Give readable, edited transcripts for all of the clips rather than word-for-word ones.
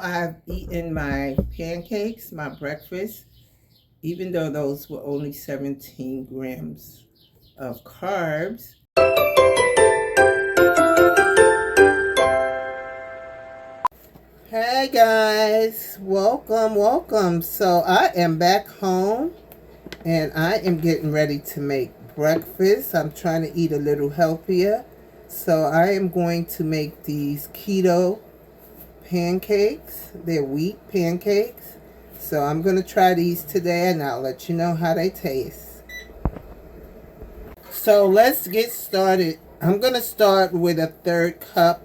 I've eaten my pancakes, my breakfast, even though those were only 17 grams of carbs. Hey guys, welcome. So I am back home and I am getting ready to make breakfast. I'm trying to eat a little healthier. So I am going to make these keto pancakes. They're wheat pancakes. So I'm going to try these today and I'll let you know how they taste. So let's get started. I'm going to start with a 1/3 cup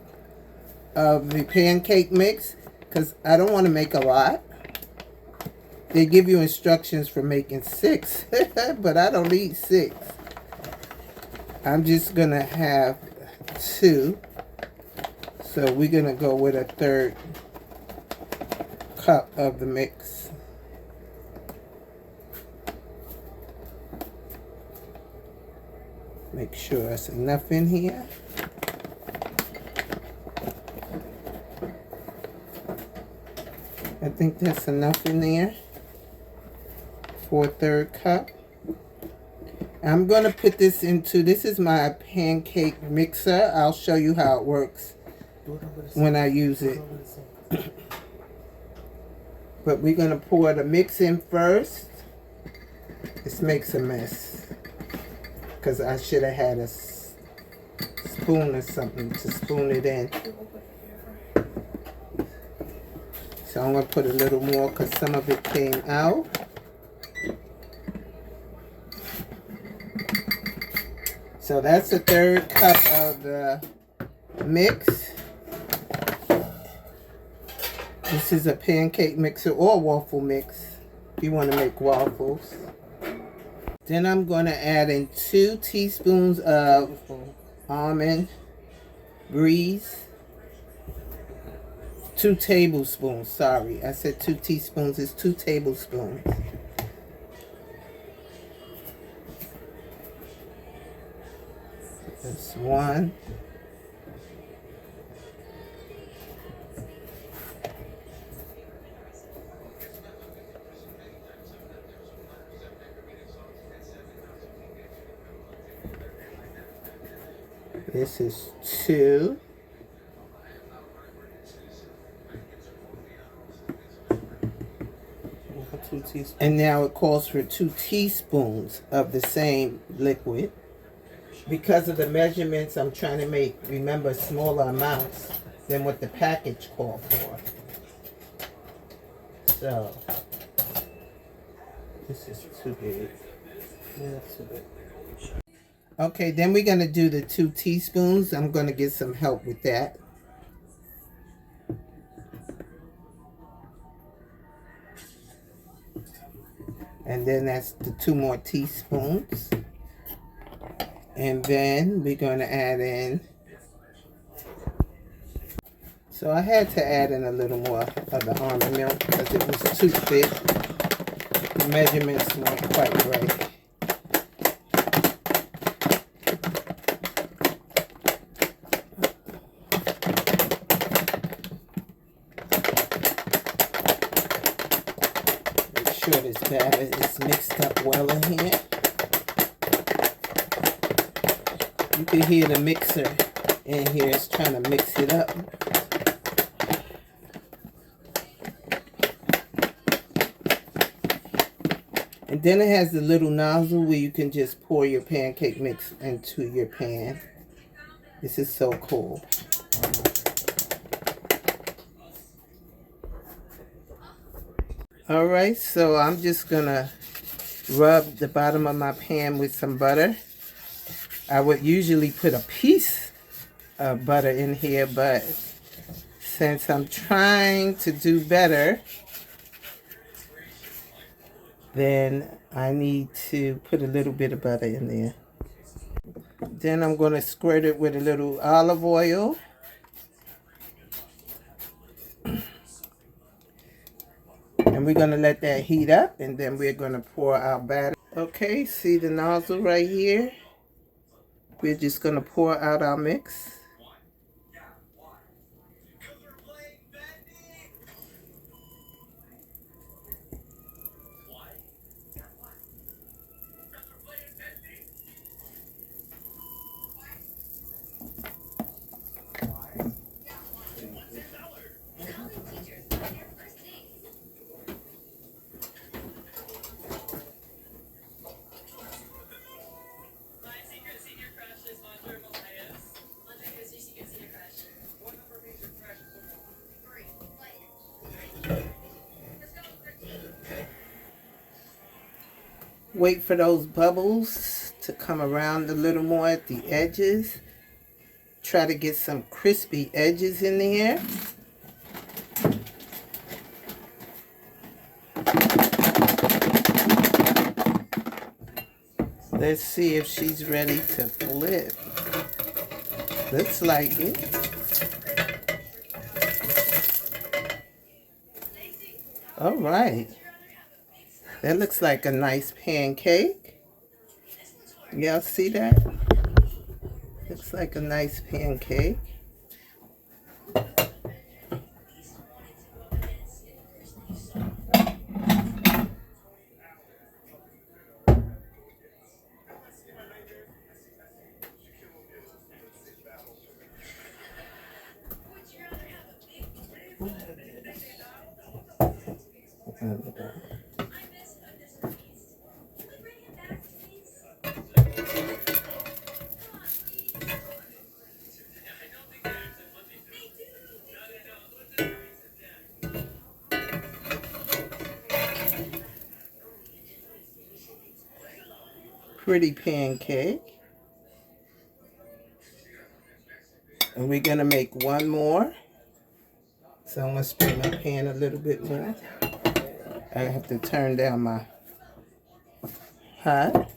of the pancake mix because I don't want to make a lot. They give you instructions for making 6, but I don't need 6. I'm just going to have 2. So we're going to go with a 1/3 cup of the mix. Make sure that's enough in here. I think that's enough in there for a 1/3 cup. I'm going to put this into, this is my pancake mixer. I'll show you how it works when I use it. But we're going to pour the mix in first. This makes a mess because I should have had a spoon or something to spoon it in. So I'm going to put a little more because some of it came out. So that's a 1/3 cup of the mix. This is a pancake mixer or waffle mix if you want to make waffles. Then I'm going to add in 2 teaspoons of almond breeze. 2 tablespoons, sorry. I said 2 teaspoons, it's 2 tablespoons. That's 1. This is 2. And now it calls for 2 teaspoons of the same liquid. Because of the measurements, I'm trying to make, remember, smaller amounts than what the package called for. So, this is too big. Yeah, that's too big. Okay, then we're going to do the 2 teaspoons. I'm going to get some help with that. And then that's the 2 more teaspoons. And then we're going to add in. So I had to add in a little more of the almond milk because it was too thick. The measurements weren't quite right. Make sure this batter is mixed up well in here. You can hear the mixer in here is trying to mix it up. And then it has the little nozzle where you can just pour your pancake mix into your pan. This is so cool. Alright, so I'm just gonna rub the bottom of my pan with some butter. I would usually put a piece of butter in here, but since I'm trying to do better, then I need to put a little bit of butter in there. Then I'm going to squirt it with a little olive oil. And we're going to let that heat up, and then we're going to pour our batter. Okay, see the nozzle right here? We're just going to pour out our mix. Wait for those bubbles to come around a little more at the edges. Try to get some crispy edges in there. Let's see if she's ready to flip. Looks like it. All right. That looks like a nice pancake. Y'all see that? Looks like a nice pancake. Pretty pancake. And we're gonna make one more. So I'm gonna spray my pan a little bit more. I have to turn down my hot.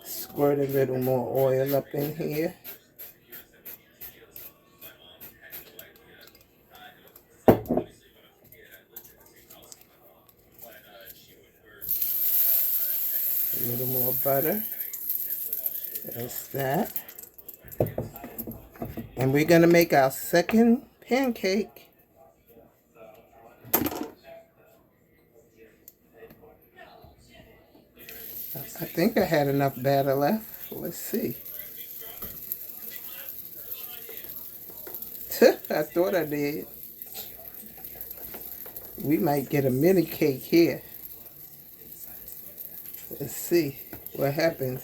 Squirt a little more oil up in here. A little more butter. That's that. And we're gonna make our second pancake. I think I had enough batter left. Let's see. I thought I did. We might get a mini cake here. Let's see what happens.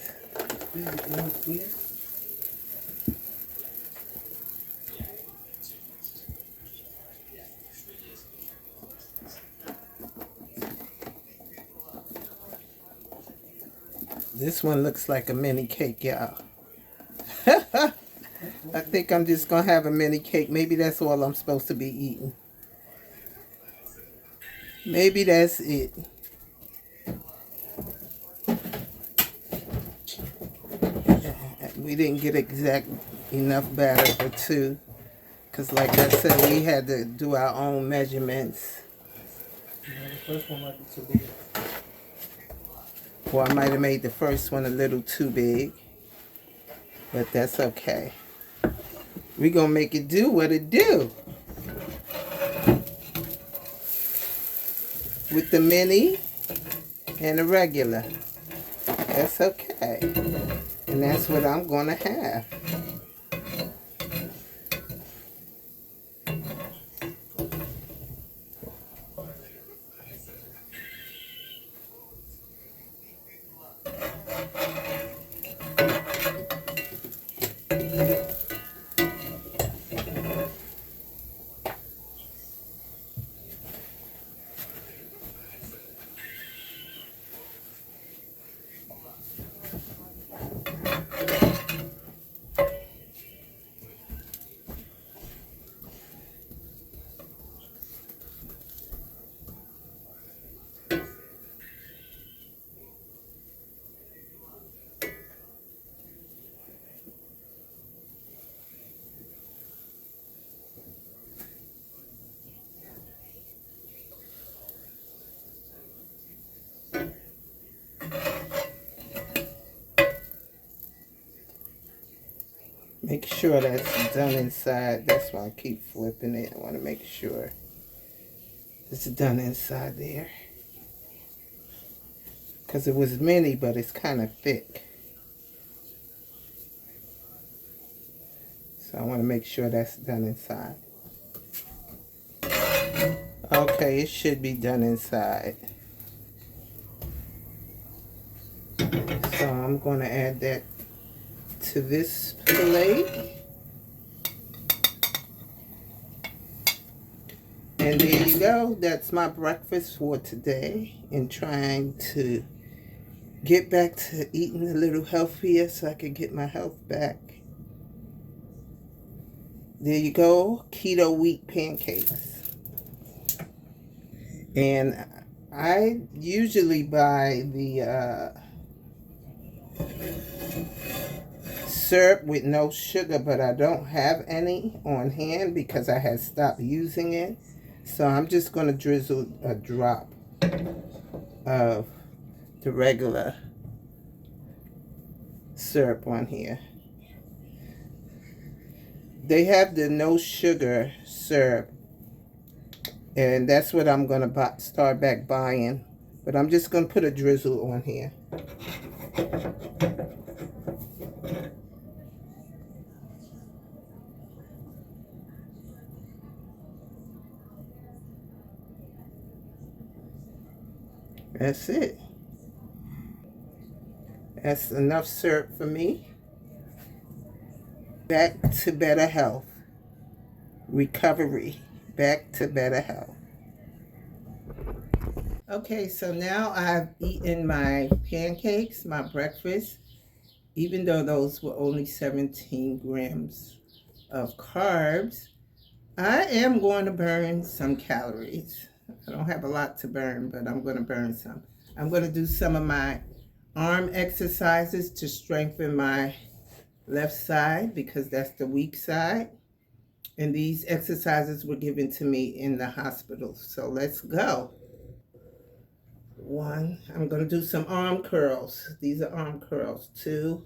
This one looks like a mini cake, y'all. I think I'm just going to have a mini cake. Maybe that's all I'm supposed to be eating. Maybe that's it. We didn't get exact enough batter for two. Because like I said, we had to do our own measurements. The first one might be too big. Or I might have made the first one a little too big. But that's okay. We're going to make it do what it do. With the mini and the regular. That's okay. And that's what I'm going to have. Make sure that's done inside. That's why I keep flipping it. I want to make sure it's done inside there. Because it was mini, but it's kind of thick. So I want to make sure that's done inside. Okay, it should be done inside. So I'm going to add that to this plate. And there you go. That's my breakfast for today. And trying to get back to eating a little healthier so I can get my health back. There you go. Keto wheat pancakes. And I usually buy the syrup with no sugar, but I don't have any on hand because I had stopped using it. So I'm just going to drizzle a drop of the regular syrup on here. They have the no sugar syrup, and that's what I'm going to start back buying. But I'm just going to put a drizzle on here. That's it. That's enough syrup for me. Back to better health. Recovery. Back to better health. Okay, so now I've eaten my pancakes, my breakfast, even though those were only 17 grams of carbs. I am going to burn some calories. I don't have a lot to burn, but I'm going to burn some. I'm going to do some of my arm exercises to strengthen my left side because that's the weak side. And these exercises were given to me in the hospital. So let's go. 1, I'm going to do some arm curls. These are arm curls. 2,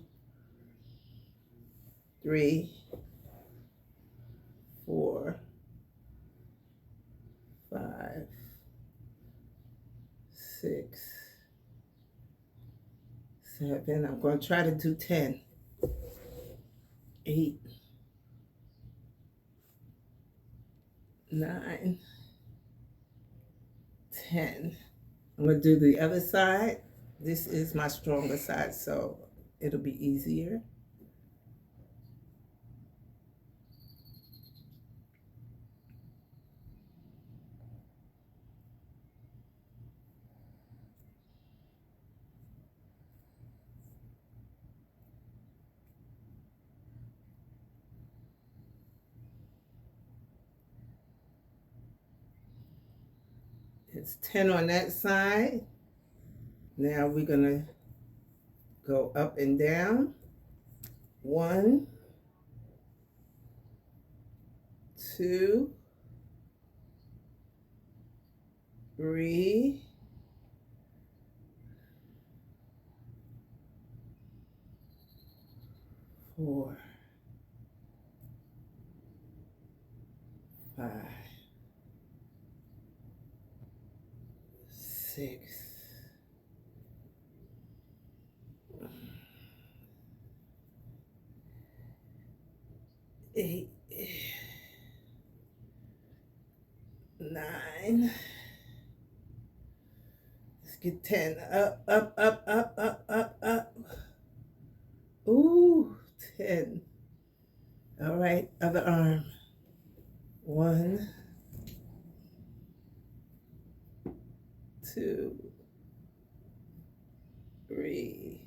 3, 4, 5, 6, 7. I'm going to try to do 10. 8, 9, 10. I'm going to do the other side. This is my stronger side, so it'll be easier. It's 10 on that side. Now we're going to go up and down. 1, 2, 3, 4, 5, 6, 8, 9. Let's get 10. Up, up, up, up, up, up, up. Ooh, 10. All right, other arm. 1, 2, 3,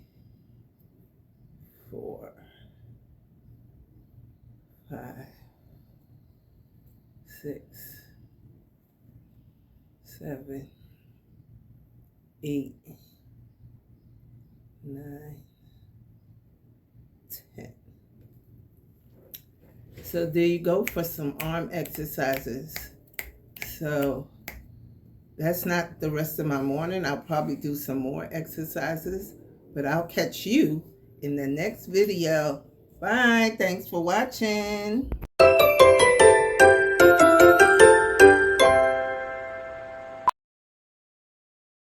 4, 5, 6, 7, 8, 9, 10. So there you go for some arm exercises. So that's not the rest of my morning. I'll probably do some more exercises, but I'll catch you in the next video. Bye. Thanks for watching.